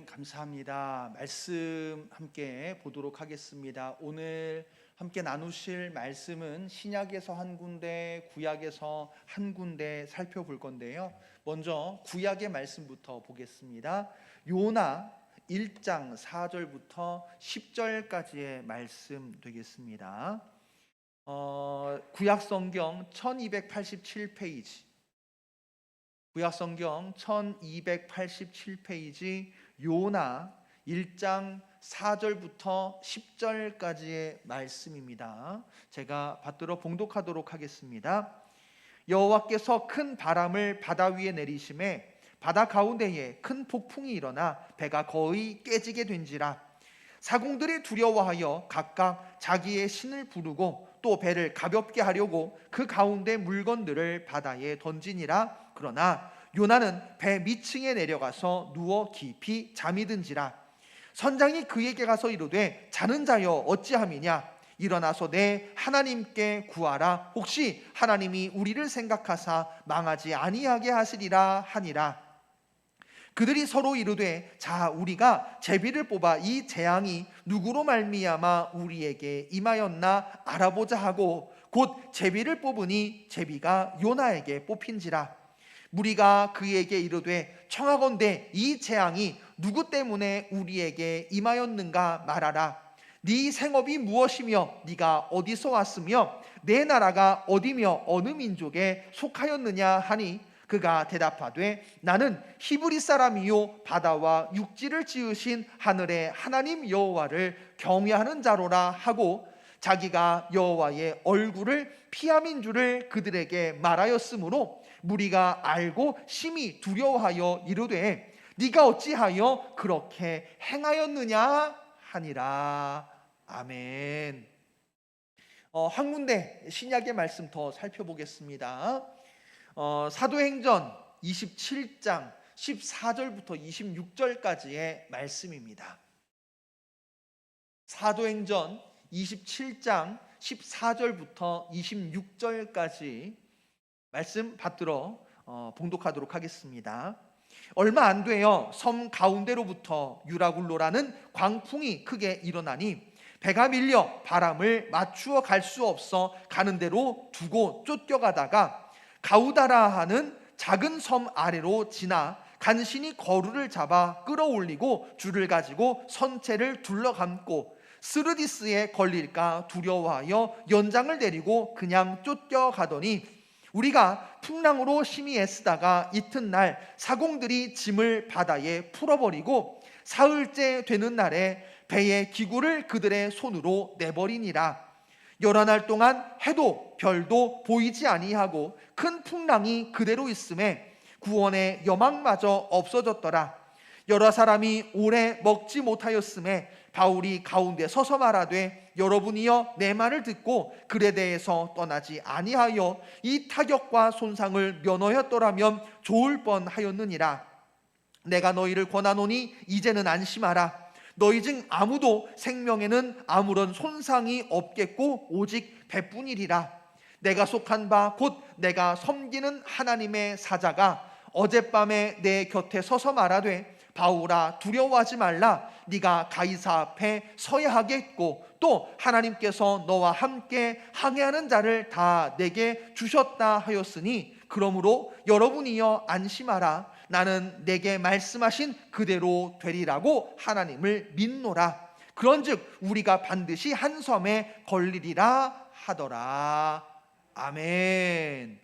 하나님 감사합니다. 말씀 함께 보도록 하겠습니다. 오늘 함께 나누실 말씀은 신약에서 한 군데, 구약에서 한 군데 살펴볼 건데요. 먼저 구약의 말씀부터 보겠습니다. 요나 1장 4절부터 10절까지의 말씀 되겠습니다. 구약 성경 1287페이지, 구약 성경 1287페이지 요나 1장 4절부터 10절까지의 말씀입니다. 제가 받들어 봉독하도록 하겠습니다. 여호와께서 큰 바람을 바다 위에 내리심에 바다 가운데에 큰 폭풍이 일어나 배가 거의 깨지게 된지라. 사공들이 두려워하여 각각 자기의 신을 부르고 또 배를 가볍게 하려고 그 가운데 물건들을 바다에 던지니라. 그러나 요나는 배 밑층에 내려가서 누워 깊이 잠이 든지라. 선장이 그에게 가서 이르되 자는 자여 어찌함이냐. 일어나서 내 하나님께 구하라. 혹시 하나님이 우리를 생각하사 망하지 아니하게 하시리라 하니라. 그들이 서로 이르되 자 우리가 제비를 뽑아 이 재앙이 누구로 말미암아 우리에게 임하였나 알아보자 하고 곧 제비를 뽑으니 제비가 요나에게 뽑힌지라. 무리가 그에게 이르되 청하건대 이 재앙이 누구 때문에 우리에게 임하였는가 말하라. 네 생업이 무엇이며 네가 어디서 왔으며 내 나라가 어디며 어느 민족에 속하였느냐 하니 그가 대답하되 나는 히브리 사람이요 바다와 육지를 지으신 하늘의 하나님 여호와를 경외하는 자로라 하고 자기가 여호와의 얼굴을 피함인 줄을 그들에게 말하였으므로 무리가 알고 심히 두려워하여 이르되 네가 어찌하여 그렇게 행하였느냐 하니라. 아멘. 한 군데 신약의 말씀 더 살펴보겠습니다. 사도행전 27장 14절부터 26절까지의 말씀입니다. 사도행전 27장 14절부터 26절까지 말씀 받들어 봉독하도록 하겠습니다. 얼마 안 되어 섬 가운데로부터 유라굴로라는 광풍이 크게 일어나니 배가 밀려 바람을 맞추어 갈 수 없어 가는 대로 두고 쫓겨가다가 가우다라 하는 작은 섬 아래로 지나 간신히 거루를 잡아 끌어올리고 줄을 가지고 선체를 둘러감고 스르디스에 걸릴까 두려워하여 연장을 내리고 그냥 쫓겨가더니 우리가 풍랑으로 심히 애쓰다가 이튿날 사공들이 짐을 바다에 풀어버리고 사흘째 되는 날에 배의 기구를 그들의 손으로 내버리니라. 여러 날 동안 해도 별도 보이지 아니하고 큰 풍랑이 그대로 있음에 구원의 여망마저 없어졌더라. 여러 사람이 오래 먹지 못하였음에 바울이 가운데 서서 말하되 여러분이여 내 말을 듣고 글에 대해서 떠나지 아니하여 이 타격과 손상을 면하였더라면 좋을 뻔하였느니라. 내가 너희를 권하노니 이제는 안심하라. 너희 중 아무도 생명에는 아무런 손상이 없겠고 오직 배뿐이리라. 내가 속한 바 곧 내가 섬기는 하나님의 사자가 어젯밤에 내 곁에 서서 말하되 바울아 두려워하지 말라. 네가 가이사 앞에 서야 하겠고 또 하나님께서 너와 함께 항해하는 자를 다 내게 주셨다 하였으니 그러므로 여러분이여 안심하라. 나는 내게 말씀하신 그대로 되리라고 하나님을 믿노라. 그런즉 우리가 반드시 한 섬에 걸리리라 하더라. 아멘.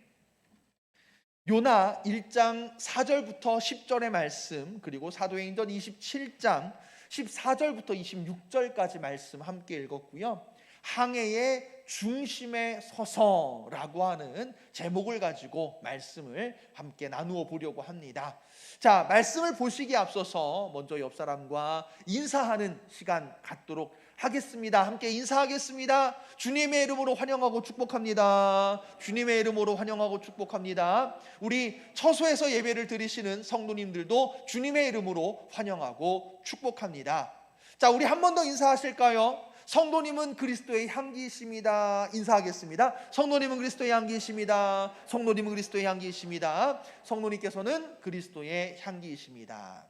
요나 1장 4절부터 10절의 말씀, 그리고 사도행전 27장 14절부터 26절까지 말씀 함께 읽었고요. 항해의 중심에 서서라고 하는 제목을 가지고 말씀을 함께 나누어 보려고 합니다. 자, 말씀을 보시기에 앞서서 먼저 옆 사람과 인사하는 시간 갖도록 하겠습니다. 함께 인사하겠습니다. 주님의 이름으로 환영하고 축복합니다. 주님의 이름으로 환영하고 축복합니다. 우리 처소에서 예배를 드리시는 성도님들도 주님의 이름으로 환영하고 축복합니다. 자, 우리 한 번 더 인사하실까요? 성도님은 그리스도의 향기이십니다. 인사하겠습니다. 성도님은 그리스도의 향기이십니다. 성도님은 그리스도의 향기이십니다. 성도님께서는 그리스도의 향기이십니다.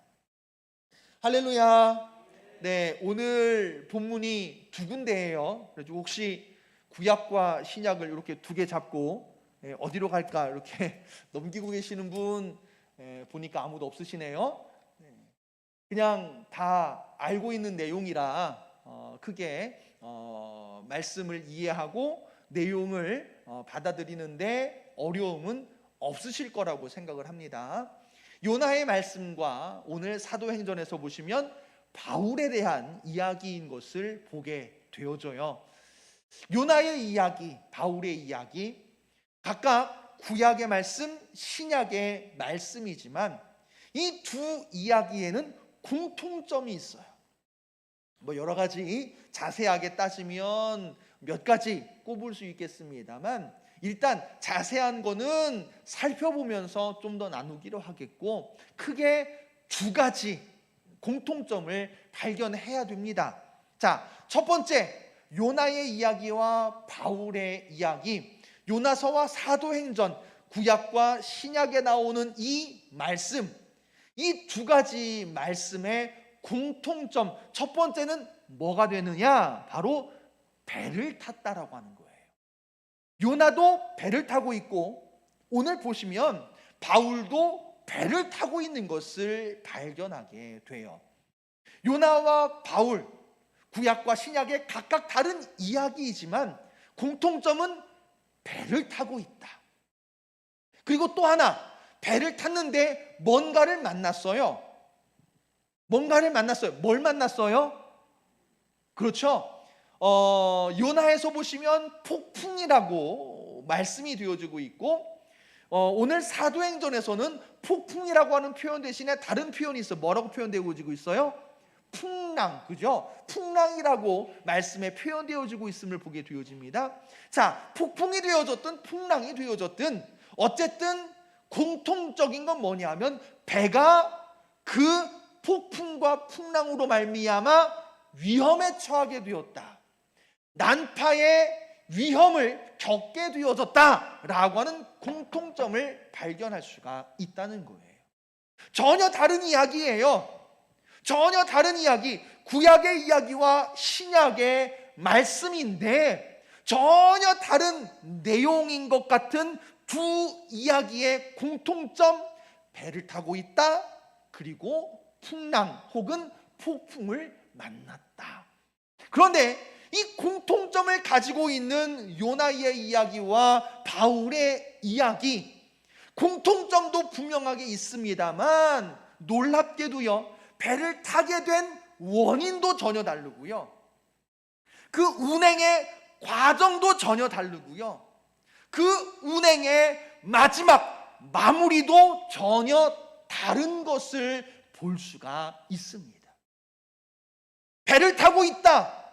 할렐루야. 네, 오늘 본문이 두 군데예요. 그래서 혹시 구약과 신약을 이렇게 두 개 잡고 어디로 갈까 이렇게 넘기고 계시는 분 보니까 아무도 없으시네요. 그냥 다 알고 있는 내용이라 크게 말씀을 이해하고 내용을 받아들이는데 어려움은 없으실 거라고 생각을 합니다. 요나의 말씀과 오늘 사도행전에서 보시면 바울에 대한 이야기인 것을 보게 되어져요. 요나의 이야기, 바울의 이야기, 각각 구약의 말씀, 신약의 말씀이지만 이 두 이야기에는 공통점이 있어요. 뭐 여러 가지 자세하게 따지면 몇 가지 꼽을 수 있겠습니다만 일단 자세한 거는 살펴보면서 좀 더 나누기로 하겠고 크게 두 가지 공통점을 발견해야 됩니다. 자, 첫 번째 요나의 이야기와 바울의 이야기, 요나서와 사도행전, 구약과 신약에 나오는 이 말씀, 이 두 가지 말씀의 공통점, 첫 번째는 뭐가 되느냐? 바로 배를 탔다라고 하는 거예요. 요나도 배를 타고 있고 오늘 보시면 바울도 배를 타고 있는 것을 발견하게 돼요. 요나와 바울, 구약과 신약의 각각 다른 이야기이지만 공통점은 배를 타고 있다. 그리고 또 하나, 배를 탔는데 뭔가를 만났어요. 뭘 만났어요? 그렇죠. 요나에서 보시면 폭풍이라고 말씀이 되어지고 있고 오늘 사도행전에서는 폭풍이라고 하는 표현 대신에 다른 표현이 있어요. 뭐라고 표현되어지고 있어요? 풍랑, 그죠? 풍랑이라고 말씀에 표현되어지고 있음을 보게 되어집니다. 자, 폭풍이 되어졌든 풍랑이 되어졌든 어쨌든 공통적인 건 뭐냐면 배가 그 폭풍과 풍랑으로 말미암아 위험에 처하게 되었다. 난파의 위험을 겪게 되어졌다라고 하는 공통점을 발견할 수가 있다는 거예요. 전혀 다른 이야기예요. 전혀 다른 이야기, 구약의 이야기와 신약의 말씀인데 전혀 다른 내용인 것 같은 두 이야기의 공통점, 배를 타고 있다, 그리고 풍랑 혹은 폭풍을 만났다. 그런데 이 공통점을 가지고 있는 요나의 이야기와 바울의 이야기, 공통점도 분명하게 있습니다만 놀랍게도요, 배를 타게 된 원인도 전혀 다르고요, 그 운행의 과정도 전혀 다르고요, 그 운행의 마지막 마무리도 전혀 다른 것을 볼 수가 있습니다. 배를 타고 있다.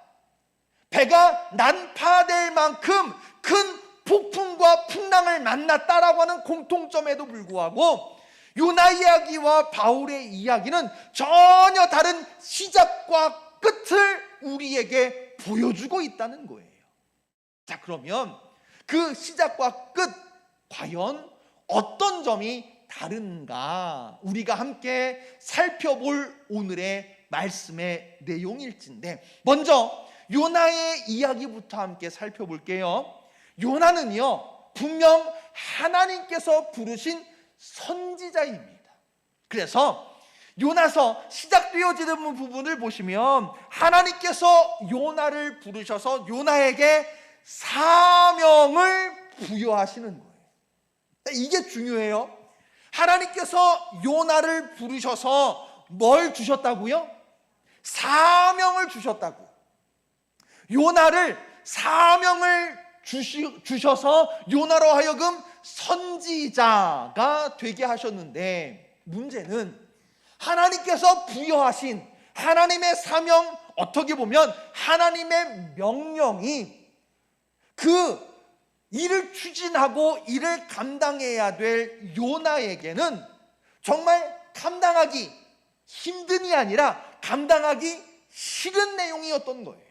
배가 난파될 만큼 큰 폭풍과 풍랑을 만났다라고 하는 공통점에도 불구하고 요나 이야기와 바울의 이야기는 전혀 다른 시작과 끝을 우리에게 보여주고 있다는 거예요. 자, 그러면 그 시작과 끝 과연 어떤 점이 다른가 우리가 함께 살펴볼 오늘의 말씀의 내용일진데, 먼저 요나의 이야기부터 함께 살펴볼게요. 요나는요 분명 하나님께서 부르신 선지자입니다. 그래서 요나서 시작되어지는 부분을 보시면 하나님께서 요나를 부르셔서 요나에게 사명을 부여하시는 거예요. 이게 중요해요. 하나님께서 요나를 부르셔서 뭘 주셨다고요? 사명을 주셨다고. 요나를 사명을 주셔서 요나로 하여금 선지자가 되게 하셨는데, 문제는 하나님께서 부여하신 하나님의 사명, 어떻게 보면 하나님의 명령이 그 일을 추진하고 일을 감당해야 될 요나에게는 정말 감당하기 힘든이 아니라 감당하기 싫은 내용이었던 거예요.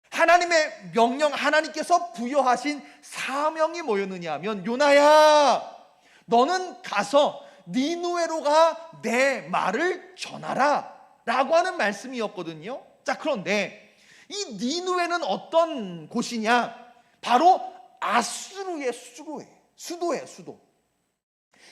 하나님의 명령, 하나님께서 부여하신 사명이 뭐였느냐 하면, 요나야, 너는 가서 니느웨로 가 내 말을 전하라. 라고 하는 말씀이었거든요. 자, 그런데 이 니느웨는 어떤 곳이냐? 바로 아수르의 수도예요. 수도.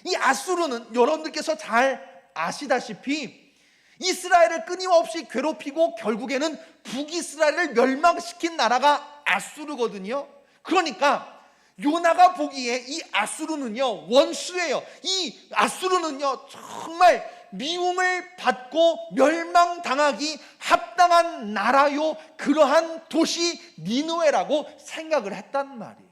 이 아수르는 여러분들께서 잘 아시다시피 이스라엘을 끊임없이 괴롭히고 결국에는 북이스라엘을 멸망시킨 나라가 아수르거든요. 그러니까 요나가 보기에 이 아수르는요, 원수예요. 이 아수르는요, 정말 미움을 받고 멸망당하기 합당한 나라요, 그러한 도시 니느웨라고 생각을 했단 말이에요.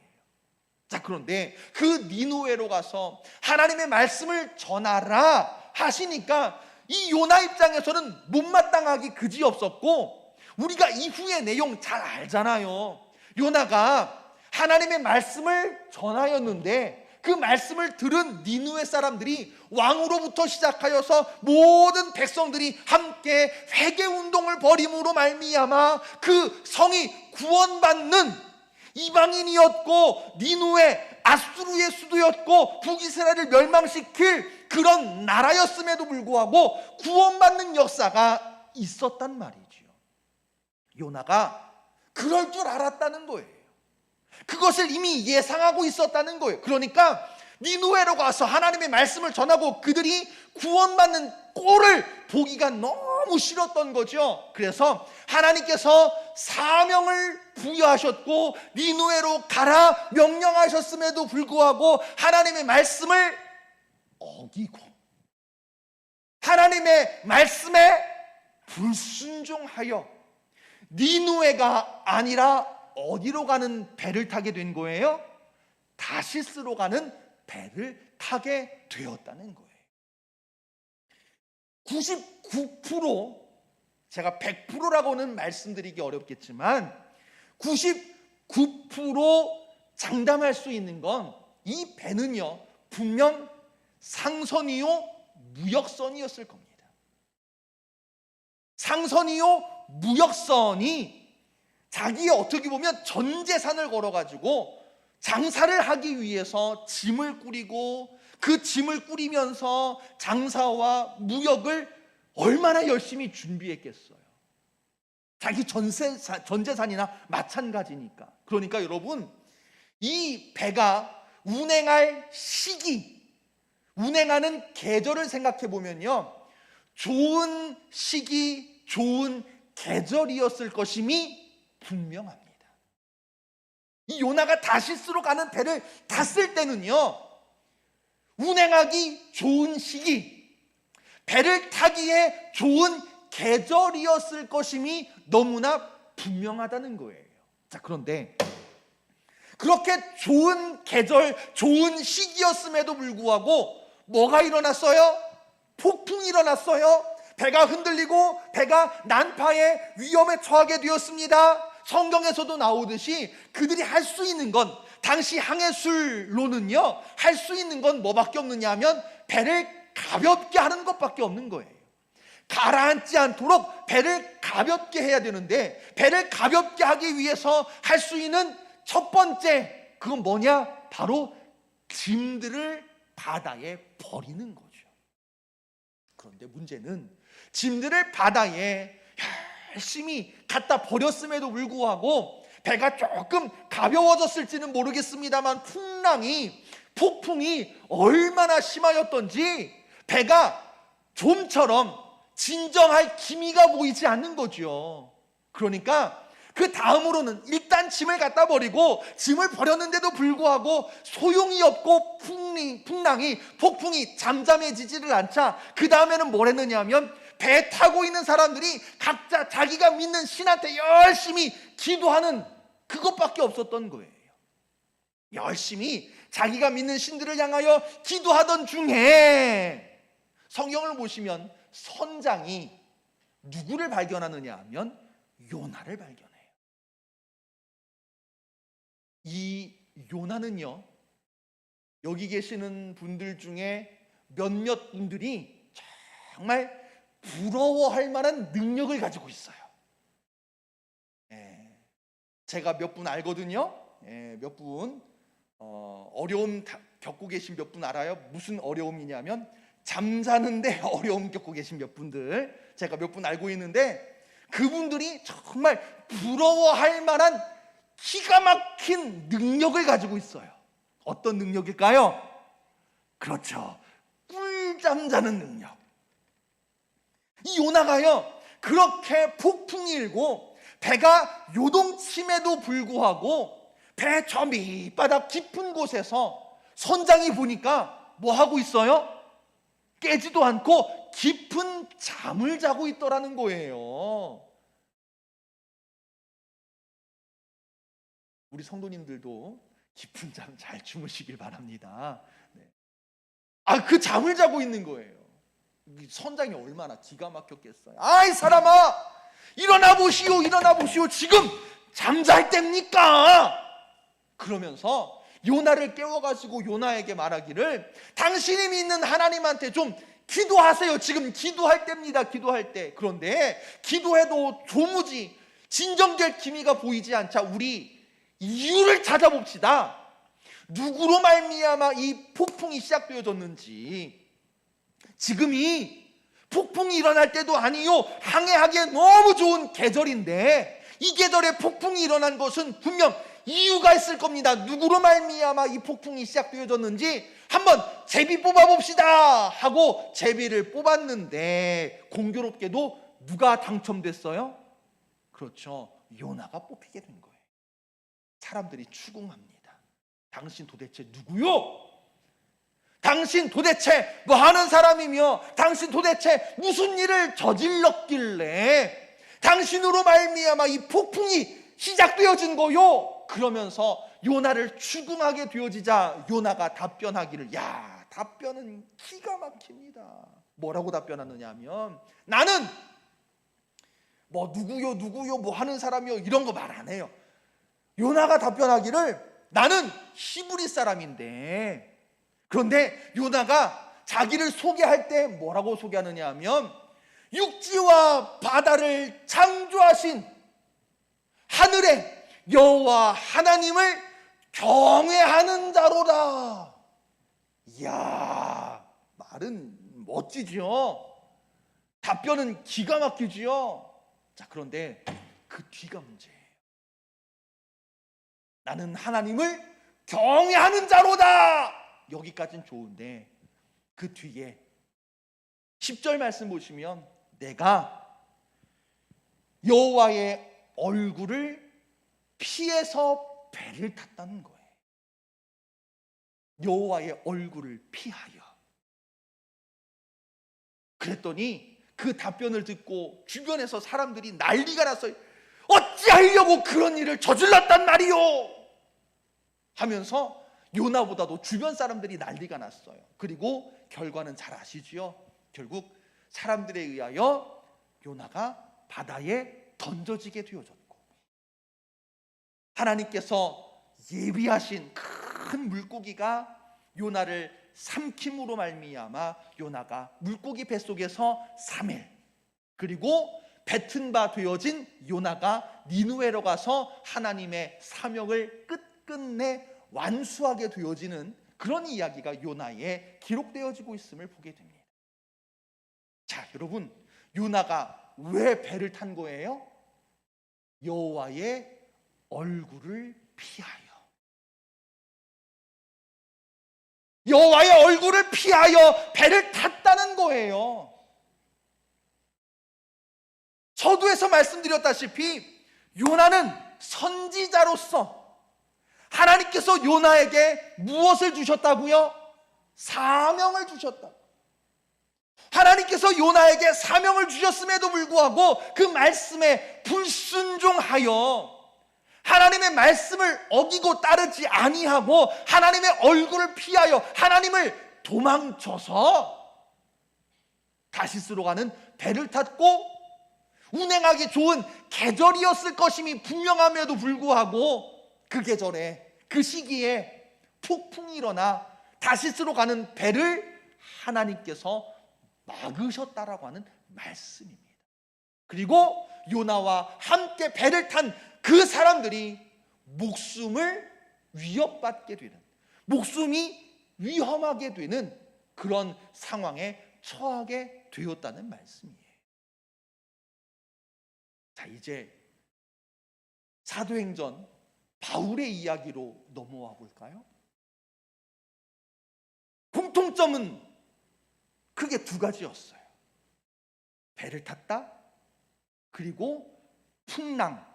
자, 그런데 그 니느웨로 가서 하나님의 말씀을 전하라 하시니까 이 요나 입장에서는 못마땅하기 그지없었고, 우리가 이후의 내용 잘 알잖아요. 요나가 하나님의 말씀을 전하였는데 그 말씀을 들은 니느웨 사람들이 왕으로부터 시작하여서 모든 백성들이 함께 회개운동을 벌임으로 말미암아 그 성이 구원받는, 이방인이었고 니느웨 아수르의 수도였고 북이스라엘을 멸망시킬 그런 나라였음에도 불구하고 구원받는 역사가 있었단 말이지요. 요나가 그럴 줄 알았다는 거예요. 그것을 이미 예상하고 있었다는 거예요. 그러니까 니느웨로 가서 하나님의 말씀을 전하고 그들이 구원받는 꼴을 보기가 너무 싫었던 거죠. 그래서 하나님께서 사명을 부여하셨고 니느웨로 가라 명령하셨음에도 불구하고 하나님의 말씀을 어기고 하나님의 말씀에 불순종하여 니느웨가 아니라 어디로 가는 배를 타게 된 거예요? 다시스로 가는 배를 타게 되었다는 거예요. 99%, 제가 100%라고는 말씀드리기 어렵겠지만 99% 장담할 수 있는 건 이 배는요, 분명 상선이요 무역선이었을 겁니다. 상선이요 무역선이 자기의 어떻게 보면 전 재산을 걸어가지고 장사를 하기 위해서 짐을 꾸리고 그 짐을 꾸리면서 장사와 무역을 얼마나 열심히 준비했겠어요. 자기 전 재산이나 마찬가지니까. 그러니까 여러분, 이 배가 운행할 시기, 운행하는 계절을 생각해 보면요, 좋은 시기, 좋은 계절이었을 것임이 분명합니다. 이 요나가 다시스로 가는 배를 탔을 때는요, 운행하기 좋은 시기, 배를 타기에 좋은 계절이었을 것임이 너무나 분명하다는 거예요. 자, 그런데 그렇게 좋은 계절, 좋은 시기였음에도 불구하고 뭐가 일어났어요? 폭풍이 일어났어요. 배가 흔들리고 배가 난파의 위험에 처하게 되었습니다. 성경에서도 나오듯이 그들이 할 수 있는 건, 당시 항해술로는요, 할 수 있는 건 뭐밖에 없느냐 하면 배를 가볍게 하는 것밖에 없는 거예요. 가라앉지 않도록 배를 가볍게 해야 되는데, 배를 가볍게 하기 위해서 할 수 있는 첫 번째, 그건 뭐냐? 바로 짐들을 바다에 버리는 거죠. 그런데 문제는 짐들을 바다에 열심히 갖다 버렸음에도 불구하고 배가 조금 가벼워졌을지는 모르겠습니다만 폭풍이 얼마나 심하였던지 배가 좀처럼 진정할 기미가 보이지 않는 거죠. 그러니까 그 다음으로는 일단 짐을 갖다 버리고, 짐을 버렸는데도 불구하고 소용이 없고 폭풍이 잠잠해지지를 않자 그 다음에는 뭘 했느냐 하면 배 타고 있는 사람들이 각자 자기가 믿는 신한테 열심히 기도하는 그것밖에 없었던 거예요. 열심히 자기가 믿는 신들을 향하여 기도하던 중에 성경을 보시면 선장이 누구를 발견하느냐 하면 요나를 발견해요. 이 요나는요, 여기 계시는 분들 중에 몇몇 분들이 정말 부러워할 만한 능력을 가지고 있어요. 제가 몇 분 알거든요. 몇 분 어려움 겪고 계신 몇 분 알아요? 무슨 어려움이냐면 잠자는데 어려움 겪고 계신 몇 분들. 제가 몇 분 알고 있는데 그분들이 정말 부러워할 만한 기가 막힌 능력을 가지고 있어요. 어떤 능력일까요? 그렇죠, 꿀잠 자는 능력. 이 요나가요, 그렇게 폭풍이 일고 배가 요동침에도 불구하고 배 저 밑바닥 깊은 곳에서 선장이 보니까 뭐 하고 있어요? 깨지도 않고 깊은 잠을 자고 있더라는 거예요. 우리 성도님들도 깊은 잠 잘 주무시길 바랍니다. 네. 그 잠을 자고 있는 거예요. 선장이 얼마나 기가 막혔겠어요. 이 사람아, 일어나 보시오, 일어나 보시오. 지금 잠잘 때입니까? 그러면서 요나를 깨워가지고 요나에게 말하기를, 당신이 믿는 하나님한테 좀 기도하세요. 지금 기도할 때입니다. 기도할 때. 그런데 기도해도 도무지 진정될 기미가 보이지 않자 우리 이유를 찾아봅시다. 누구로 말미암아 이 폭풍이 시작되어졌는지. 지금이 폭풍이 일어날 때도 아니요, 항해하기에 너무 좋은 계절인데 이 계절에 폭풍이 일어난 것은 분명 이유가 있을 겁니다. 누구로 말미암아 이 폭풍이 시작되어졌는지 한번 제비 뽑아봅시다 하고 제비를 뽑았는데 공교롭게도 누가 당첨됐어요? 그렇죠, 요나가 뽑히게 된 거예요. 사람들이 추궁합니다. 당신 도대체 누구요? 당신 도대체 뭐 하는 사람이며 당신 도대체 무슨 일을 저질렀길래 당신으로 말미암아 이 폭풍이 시작되어진 거요? 그러면서 요나를 추궁하게 되어지자 요나가 답변하기를, 답변은 기가 막힙니다. 뭐라고 답변하느냐 하면, 나는 뭐 누구요 뭐 하는 사람이요 이런 거 말 안 해요. 요나가 답변하기를, 나는 히브리 사람인데, 그런데 요나가 자기를 소개할 때 뭐라고 소개하느냐 하면, 육지와 바다를 창조하신 하늘의 여호와 하나님을 경외하는 자로다. 이야, 말은 멋지죠. 답변은 기가 막히지요. 자, 그런데 그 뒤가 문제예요. 나는 하나님을 경외하는 자로다. 여기까지는 좋은데 그 뒤에 10절 말씀 보시면, 내가 여호와의 얼굴을 피해서 배를 탔다는 거예요. 여호와의 얼굴을 피하여. 그랬더니 그 답변을 듣고 주변에서 사람들이 난리가 났어요. 어찌하려고 그런 일을 저질렀단 말이요 하면서 요나보다도 주변 사람들이 난리가 났어요. 그리고 결과는 잘 아시지요. 결국 사람들에 의하여 요나가 바다에 던져지게 되어졌고, 하나님께서 예비하신 큰 물고기가 요나를 삼킴으로 말미암아 요나가 물고기 뱃속에서 3일, 그리고 뱉은 바 되어진 요나가 니느웨로 가서 하나님의 사명을 끝끝내 완수하게 되어지는 그런 이야기가 요나에 기록되어지고 있음을 보게 됩니다. 자, 여러분, 요나가 왜 배를 탄 거예요? 여호와의 얼굴을 피하여. 여호와의 얼굴을 피하여 배를 탔다는 거예요. 서두에서 말씀드렸다시피 요나는 선지자로서 하나님께서 요나에게 무엇을 주셨다고요? 사명을 주셨다. 하나님께서 요나에게 사명을 주셨음에도 불구하고 그 말씀에 불순종하여 하나님의 말씀을 어기고 따르지 아니하고 하나님의 얼굴을 피하여 하나님을 도망쳐서 다시스로 가는 배를 탔고, 운행하기 좋은 계절이었을 것임이 분명함에도 불구하고 그 계절에, 그 시기에 폭풍이 일어나 다시스로 가는 배를 하나님께서 막으셨다라고 하는 말씀입니다. 그리고 요나와 함께 배를 탄 그 사람들이 목숨을 위협받게 되는, 목숨이 위험하게 되는 그런 상황에 처하게 되었다는 말씀이에요. 자, 이제 사도행전 바울의 이야기로 넘어와 볼까요? 공통점은 크게 두 가지였어요. 배를 탔다, 그리고 풍랑,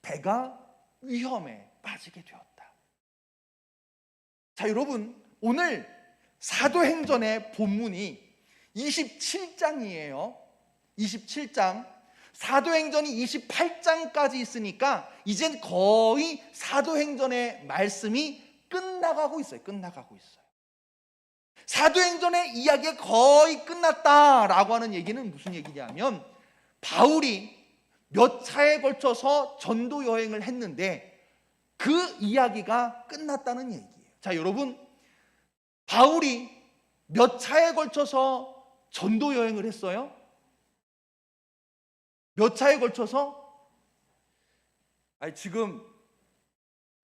배가 위험에 빠지게 되었다. 자, 여러분, 오늘 사도행전의 본문이 27장이에요. 27장. 사도행전이 28장까지 있으니까 이젠 거의 사도행전의 말씀이 끝나가고 있어요. 사도행전의 이야기가 거의 끝났다라고 하는 얘기는 무슨 얘기냐면, 바울이 몇 차에 걸쳐서 전도 여행을 했는데 그 이야기가 끝났다는 얘기예요. 자, 여러분, 바울이 몇 차에 걸쳐서 전도 여행을 했어요? 몇 차에 걸쳐서? 지금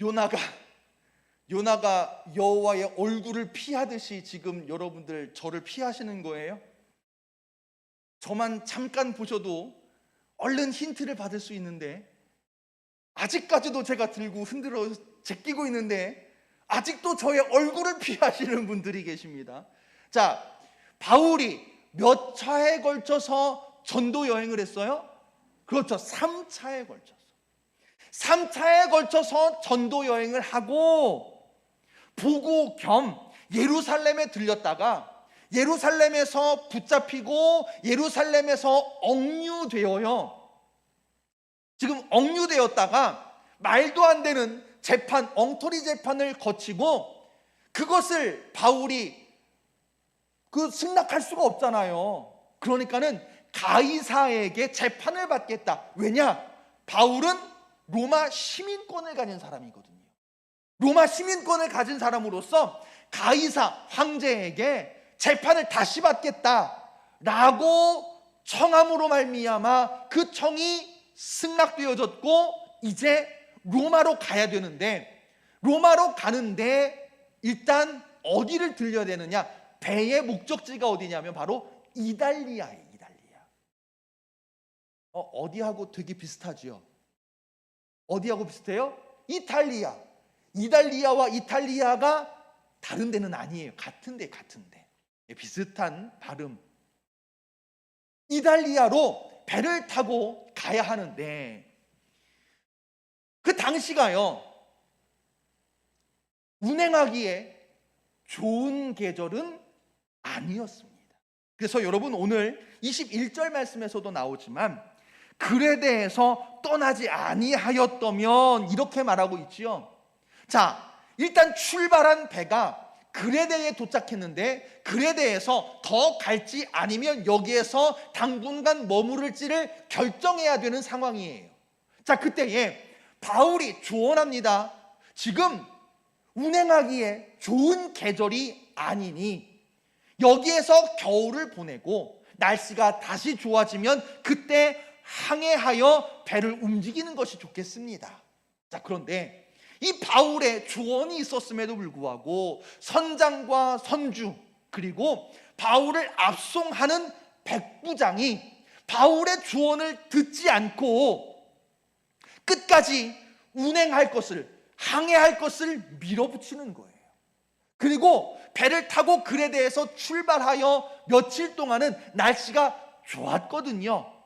요나가 여호와의 얼굴을 피하듯이 지금 여러분들 저를 피하시는 거예요? 저만 잠깐 보셔도 얼른 힌트를 받을 수 있는데, 아직까지도 제가 들고 흔들어 제끼고 있는데 아직도 저의 얼굴을 피하시는 분들이 계십니다. 자, 바울이 몇 차에 걸쳐서 전도 여행을 했어요? 그렇죠, 3차에 걸쳐서. 3차에 걸쳐서 전도 여행을 하고 보고 겸 예루살렘에 들렸다가 예루살렘에서 붙잡히고 예루살렘에서 억류되어요. 지금 억류되었다가 말도 안 되는 재판, 엉터리 재판을 거치고, 그것을 바울이 승낙할 수가 없잖아요. 그러니까는 가이사에게 재판을 받겠다. 왜냐? 바울은 로마 시민권을 가진 사람이거든요. 로마 시민권을 가진 사람으로서 가이사 황제에게 재판을 다시 받겠다라고 청함으로 말미암아 그 청이 승낙되어졌고, 이제 로마로 가야 되는데, 로마로 가는데 일단 어디를 들려야 되느냐? 배의 목적지가 어디냐면 바로 이달리아예요. 어디하고 되게 비슷하지요? 어디하고 비슷해요? 이탈리아. 이달리아와 이탈리아가 다른 데는 아니에요. 같은데. 비슷한 발음. 이달리아로 배를 타고 가야 하는데, 그 당시가요, 운행하기에 좋은 계절은 아니었습니다. 그래서 여러분, 오늘 21절 말씀에서도 나오지만 그레데에서 떠나지 아니하였더면 이렇게 말하고 있지요. 자, 일단 출발한 배가 그레데에 도착했는데 그레데에서 더 갈지 아니면 여기에서 당분간 머무를지를 결정해야 되는 상황이에요. 자, 그때에 바울이 조언합니다. 지금 운행하기에 좋은 계절이 아니니 여기에서 겨울을 보내고 날씨가 다시 좋아지면 그때 항해하여 배를 움직이는 것이 좋겠습니다. 자, 그런데 이 바울의 조언이 있었음에도 불구하고 선장과 선주, 그리고 바울을 압송하는 백부장이 바울의 조언을 듣지 않고 끝까지 운행할 것을, 항해할 것을 밀어붙이는 거예요. 그리고 배를 타고 그레데에서 출발하여 며칠 동안은 날씨가 좋았거든요.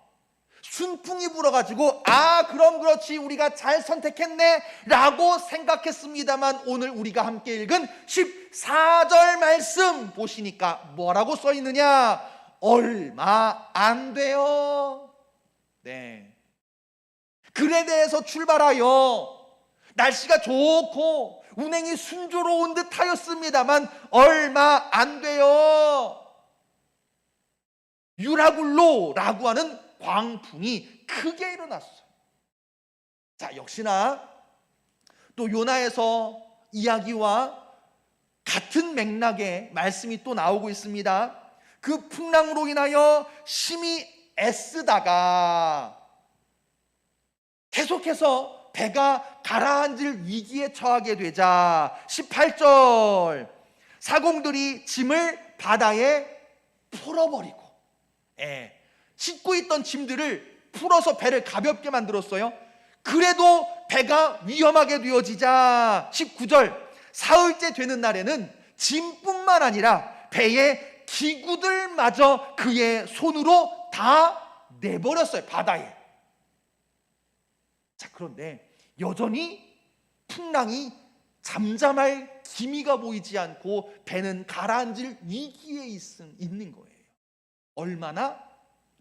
순풍이 불어가지고 그럼 그렇지, 우리가 잘 선택했네 라고 생각했습니다만, 오늘 우리가 함께 읽은 14절 말씀 보시니까 뭐라고 써 있느냐? 얼마 안 돼요. 네, 그레데에서 출발하여 날씨가 좋고 운행이 순조로운 듯 하였습니다만 얼마 안 돼요. 유라굴로라고 하는 광풍이 크게 일어났어요. 자, 역시나 또 요나에서 이야기와 같은 맥락의 말씀이 또 나오고 있습니다. 그 풍랑으로 인하여 심히 애쓰다가 계속해서 배가 가라앉을 위기에 처하게 되자 18절, 사공들이 짐을 바다에 풀어버리고 싣고 있던 짐들을 풀어서 배를 가볍게 만들었어요. 그래도 배가 위험하게 되어지자 19절 사흘째 되는 날에는 짐뿐만 아니라 배의 기구들마저 그의 손으로 다 내버렸어요. 바다에. 자, 그런데 여전히 풍랑이 잠잠할 기미가 보이지 않고 배는 가라앉을 위기에 있는 거예요. 얼마나?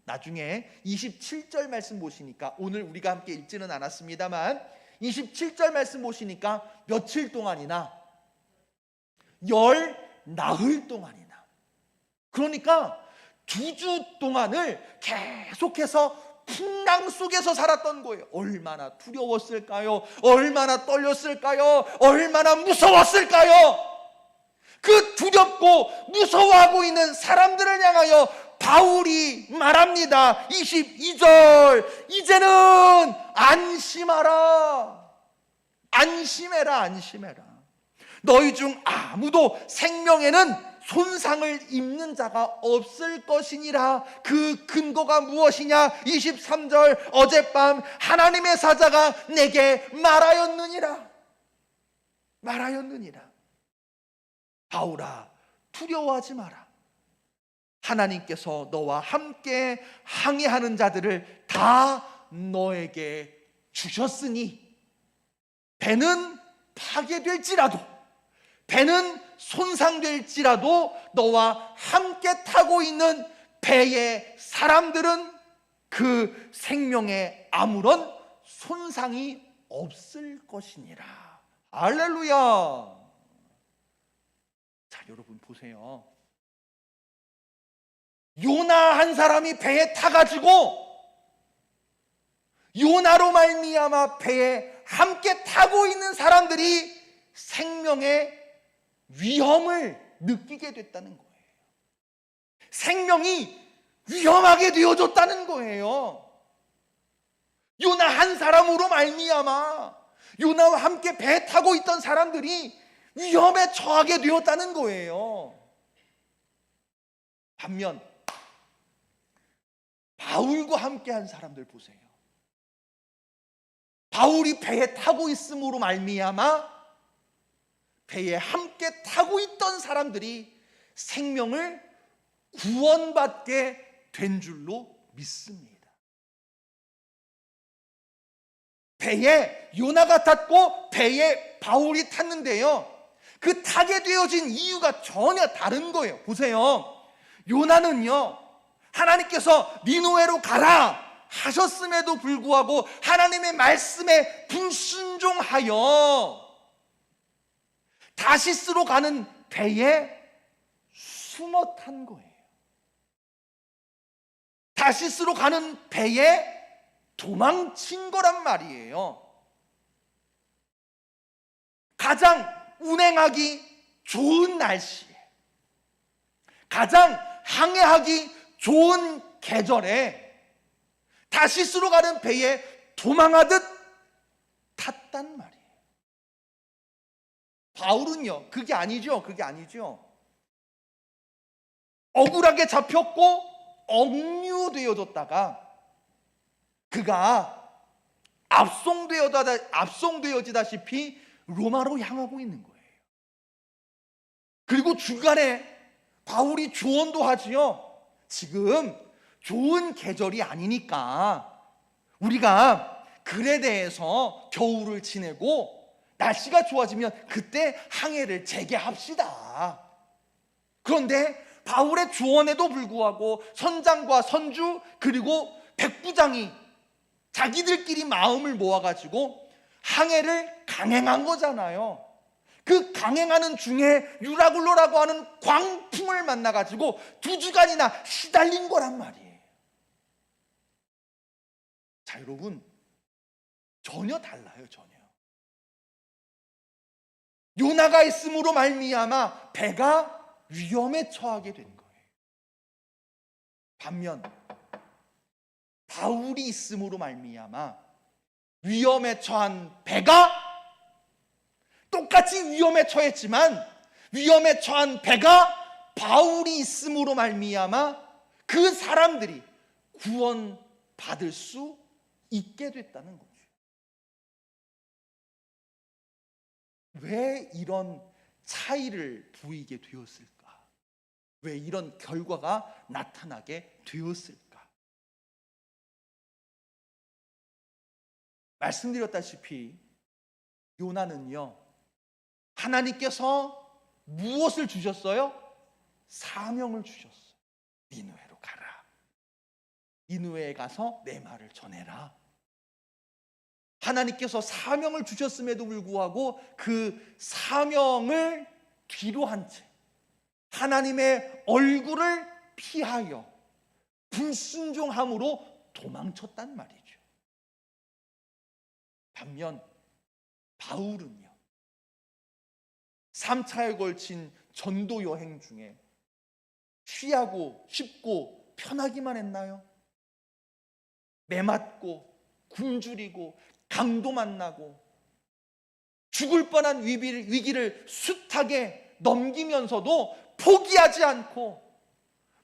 나중에 27절 말씀 보시니까, 오늘 우리가 함께 읽지는 않았습니다만 27절 말씀 보시니까 며칠 동안이나 열 나흘 동안이나, 그러니까 2주 동안을 계속해서 풍랑 속에서 살았던 거예요. 얼마나 두려웠을까요? 얼마나 떨렸을까요? 얼마나 무서웠을까요? 그 두렵고 무서워하고 있는 사람들을 향하여 바울이 말합니다. 22절, 이제는 안심하라. 안심해라, 안심해라. 너희 중 아무도 생명에는 손상을 입는 자가 없을 것이니라. 그 근거가 무엇이냐? 23절, 어젯밤 하나님의 사자가 내게 말하였느니라. 말하였느니라. 바울아, 두려워하지 마라. 하나님께서 너와 함께 항해하는 자들을 다 너에게 주셨으니 배는 파괴될지라도, 배는 손상될지라도 너와 함께 타고 있는 배의 사람들은 그 생명에 아무런 손상이 없을 것이니라. 할렐루야. 자, 여러분 보세요. 요나 한 사람이 배에 타가지고 요나로 말미암아 배에 함께 타고 있는 사람들이 생명의 위험을 느끼게 됐다는 거예요. 생명이 위험하게 되어졌다는 거예요. 요나 한 사람으로 말미암아 요나와 함께 배 타고 있던 사람들이 위험에 처하게 되었다는 거예요. 반면 바울과 함께 한 사람들 보세요. 바울이 배에 타고 있음으로 말미암아 배에 함께 타고 있던 사람들이 생명을 구원받게 된 줄로 믿습니다. 배에 요나가 탔고 배에 바울이 탔는데요, 그 타게 되어진 이유가 전혀 다른 거예요. 보세요. 요나는요, 하나님께서 니느웨로 가라 하셨음에도 불구하고 하나님의 말씀에 불순종하여 다시스로 가는 배에 숨어 탄 거예요. 다시스로 가는 배에 도망친 거란 말이에요. 가장 운행하기 좋은 날씨에, 가장 항해하기 좋은 계절에 다시스로 가는 배에 도망하듯 탔단 말이에요. 바울은요, 그게 아니죠. 그게 아니죠. 억울하게 잡혔고 억류되어졌다가 그가 압송되어지다시피 로마로 향하고 있는 거예요. 그리고 중간에 바울이 조언도 하지요. 지금 좋은 계절이 아니니까 우리가 그레데에서 겨울을 지내고 날씨가 좋아지면 그때 항해를 재개합시다. 그런데 바울의 조언에도 불구하고 선장과 선주 그리고 백부장이 자기들끼리 마음을 모아가지고 항해를 강행한 거잖아요. 그 강행하는 중에 유라굴로라고 하는 광풍을 만나가지고 2주간이나 시달린 거란 말이에요. 자, 여러분, 전혀 달라요. 전혀. 요나가 있음으로 말미암아 배가 위험에 처하게 된 거예요. 반면 바울이 있음으로 말미암아 위험에 처한 배가 똑같이 위험에 처했지만 위험에 처한 배가 바울이 있음으로 말미암아 그 사람들이 받을 수 있게 됐다는 거죠. 왜 이런 차이를 보이게 되었을까? 왜 이런 결과가 나타나게 되었을까? 말씀드렸다시피 요나는요, 하나님께서 무엇을 주셨어요? 사명을 주셨어요. 니느웨로 가라. 니느웨에 가서 내 말을 전해라. 하나님께서 사명을 주셨음에도 불구하고 그 사명을 뒤로 한 채 하나님의 얼굴을 피하여 불순종함으로 도망쳤단 말이죠. 반면 바울은요, 3차에 걸친 전도 여행 중에 쉬하고 쉽고 편하기만 했나요? 매맞고 굶주리고 강도 만나고 죽을 뻔한 위기를 숱하게 넘기면서도 포기하지 않고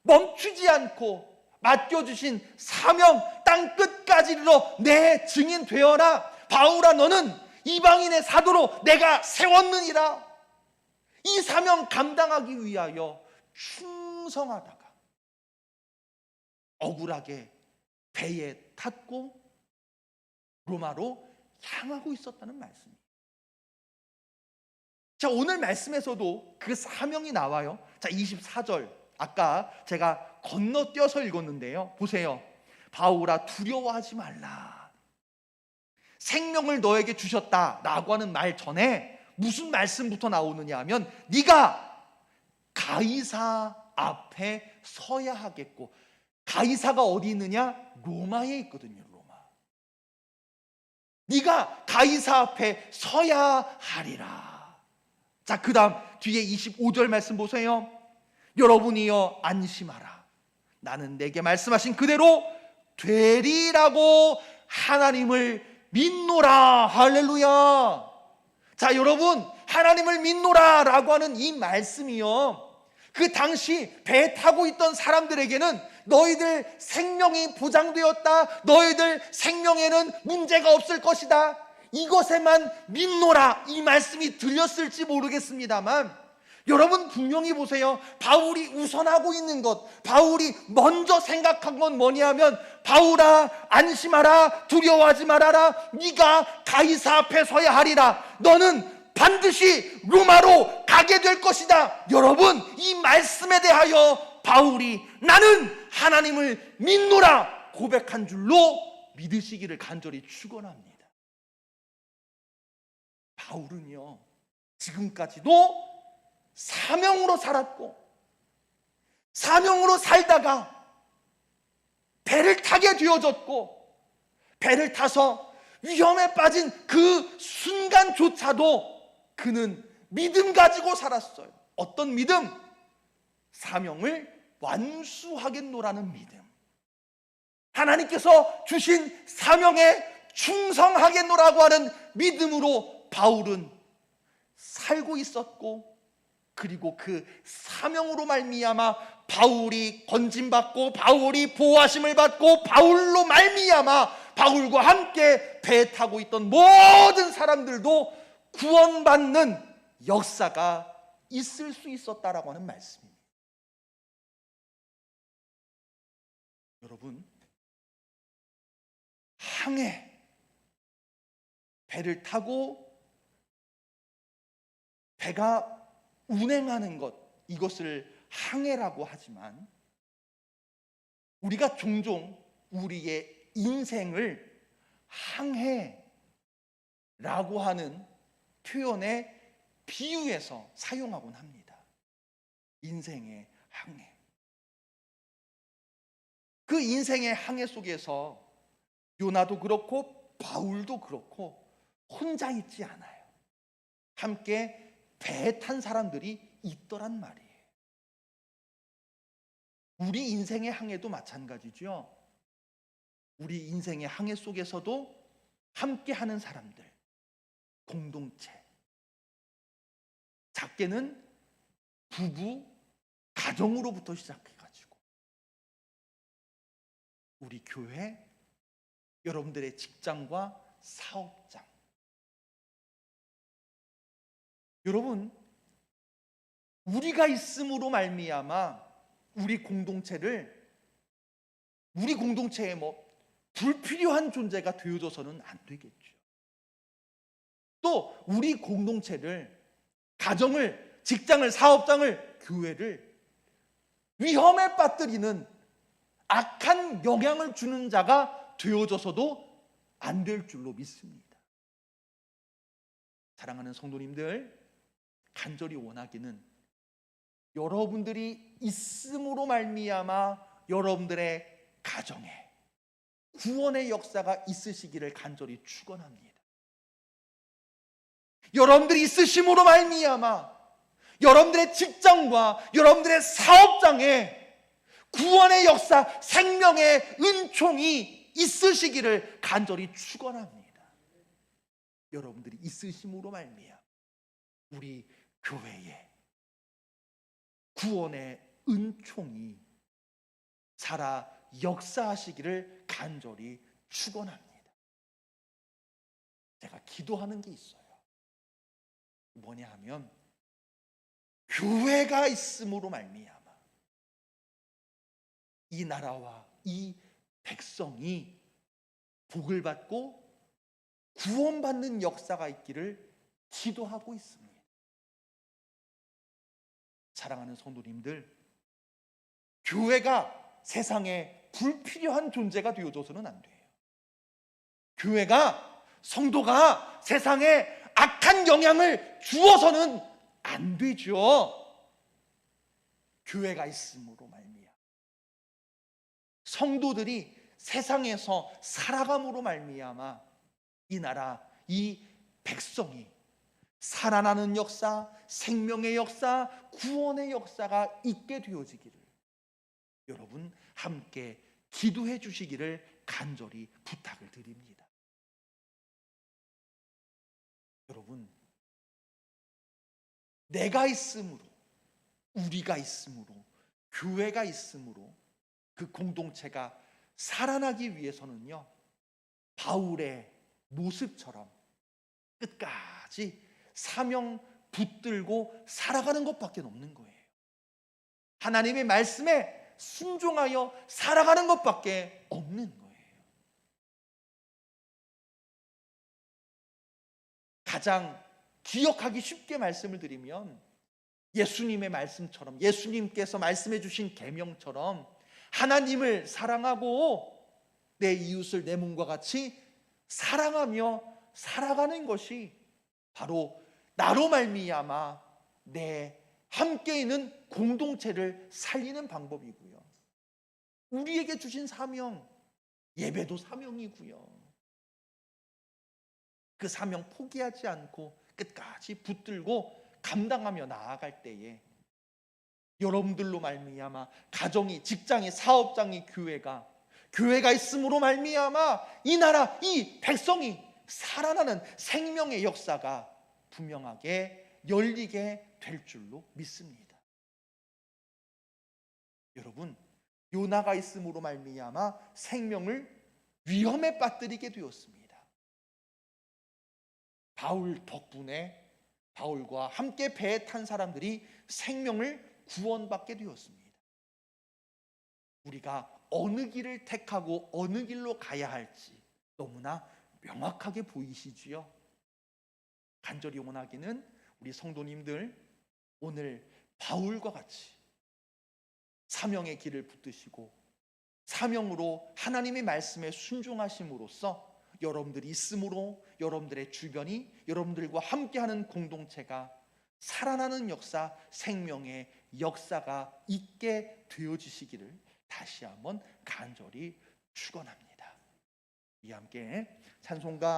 멈추지 않고 맡겨주신 사명 땅 끝까지 이르러 내 증인 되어라. 바울아, 너는 이방인의 사도로 내가 세웠느니라. 이 사명 감당하기 위하여 충성하다가 억울하게 배에 탔고 로마로 향하고 있었다는 말씀입니다. 자, 오늘 말씀에서도 그 사명이 나와요. 자, 24절 아까 제가 건너뛰어서 읽었는데요, 보세요. 바울아, 두려워하지 말라. 생명을 너에게 주셨다라고 하는 말 전에 무슨 말씀부터 나오느냐 하면 네가 가이사 앞에 서야 하겠고, 가이사가 어디 있느냐? 로마에 있거든요. 로마. 네가 가이사 앞에 서야 하리라. 자, 그 다음 뒤에 25절 말씀 보세요. 여러분이여 안심하라. 나는 내게 말씀하신 그대로 되리라고 하나님을 믿노라. 할렐루야. 자, 여러분, 하나님을 믿노라 라고 하는 이 말씀이요, 그 당시 배 타고 있던 사람들에게는 너희들 생명이 보장되었다, 너희들 생명에는 문제가 없을 것이다, 이것에만 믿노라, 이 말씀이 들렸을지 모르겠습니다만, 여러분 분명히 보세요. 바울이 우선하고 있는 것, 바울이 먼저 생각한 건 뭐냐면, 바울아 안심하라, 두려워하지 말아라. 네가 가이사 앞에 서야 하리라. 너는 반드시 로마로 가게 될 것이다. 여러분, 이 말씀에 대하여 바울이 나는 하나님을 믿노라 고백한 줄로 믿으시기를 간절히 축원합니다. 바울은요, 지금까지도 사명으로 살았고, 사명으로 살다가 배를 타게 되어졌고, 배를 타서 위험에 빠진 그 순간조차도 그는 믿음 가지고 살았어요. 어떤 믿음? 사명을 완수하겠노라는 믿음. 하나님께서 주신 사명에 충성하겠노라고 하는 믿음으로 바울은 살고 있었고, 그리고 그 사명으로 말미암아 바울이 건짐받고 바울이 보호하심을 받고 바울로 말미암아 바울과 함께 배 타고 있던 모든 사람들도 구원받는 역사가 있을 수 있었다라고 하는 말씀입니다. 여러분, 항해, 배를 타고 배가 운행하는 것, 이것을 항해라고 하지만 우리가 종종 우리의 인생을 항해라고 하는 표현에 비유해서 사용하곤 합니다. 인생의 항해. 그 인생의 항해 속에서 요나도 그렇고 바울도 그렇고 혼자 있지 않아요. 함께 배에 탄 사람들이 있더란 말이에요. 우리 인생의 항해도 마찬가지죠. 우리 인생의 항해 속에서도 함께하는 사람들, 공동체, 작게는 부부, 가정으로부터 시작해가지고 우리 교회, 여러분들의 직장과 사업장. 여러분, 우리가 있음으로 말미암아 우리 공동체에 불필요한 존재가 되어져서는 안 되겠죠. 또 우리 공동체를, 가정을, 직장을, 사업장을, 교회를 위험에 빠뜨리는 악한 영향을 주는 자가 되어져서도 안 될 줄로 믿습니다. 사랑하는 성도님들, 간절히 원하기는 여러분들이 있음으로 말미암아 여러분들의 가정에 구원의 역사가 있으시기를 간절히 축원합니다. 여러분들이 있으심으로 말미암아 여러분들의 직장과 여러분들의 사업장에 구원의 역사, 생명의 은총이 있으시기를 간절히 축원합니다. 여러분들이 있으심으로 말미암아 우리 교회에 구원의 은총이 살아 역사하시기를 간절히 축원합니다. 제가 기도하는 게 있어요. 뭐냐 하면 교회가 있음으로 말미암아 이 나라와 이 백성이 복을 받고 구원받는 역사가 있기를 기도하고 있습니다. 사랑하는 성도님들, 교회가 세상에 불필요한 존재가 되어져서는 안 돼요. 교회가, 성도가 세상에 악한 영향을 주어서는 안 되죠. 교회가 있음으로 말미암아 성도들이 세상에서 살아감으로 말미암아 이 나라, 이 백성이 살아나는 역사, 생명의 역사, 구원의 역사가 있게 되어지기를 여러분 함께 기도해 주시기를 간절히 부탁을 드립니다. 여러분, 내가 있음으로, 우리가 있음으로, 교회가 있음으로 그 공동체가 살아나기 위해서는요, 바울의 모습처럼 끝까지 사명 붙들고 살아가는 것밖에 없는 거예요. 하나님의 말씀에 순종하여 살아가는 것밖에 없는 거예요. 가장 기억하기 쉽게 말씀을 드리면 예수님의 말씀처럼, 예수님께서 말씀해 주신 계명처럼 하나님을 사랑하고 내 이웃을 내 몸과 같이 사랑하며 살아가는 것이 바로 나로 말미암아 내 함께 있는 공동체를 살리는 방법이고요. 우리에게 주신 사명, 예배도 사명이고요. 그 사명 포기하지 않고 끝까지 붙들고 감당하며 나아갈 때에 여러분들로 말미암아 가정이, 직장이, 사업장이, 교회가 있음으로 말미암아 이 나라, 이 백성이 살아나는 생명의 역사가 분명하게 열리게 될 줄로 믿습니다. 여러분, 요나가 있음으로 말미암아 생명을 위험에 빠뜨리게 되었습니다. 바울 덕분에 바울과 함께 배에 탄 사람들이 생명을 구원받게 되었습니다. 우리가 어느 길을 택하고 어느 길로 가야 할지 너무나 명확하게 보이시지요? 간절히 원하기는 우리 성도님들 오늘 바울과 같이 사명의 길을 붙드시고 사명으로 하나님의 말씀에 순종하심으로써 여러분들이 있음으로 여러분들의 주변이 여러분들과 함께하는 공동체가 살아나는 역사, 생명의 역사가 있게 되어지시기를 다시 한번 간절히 축원합니다. 이 함께 찬송가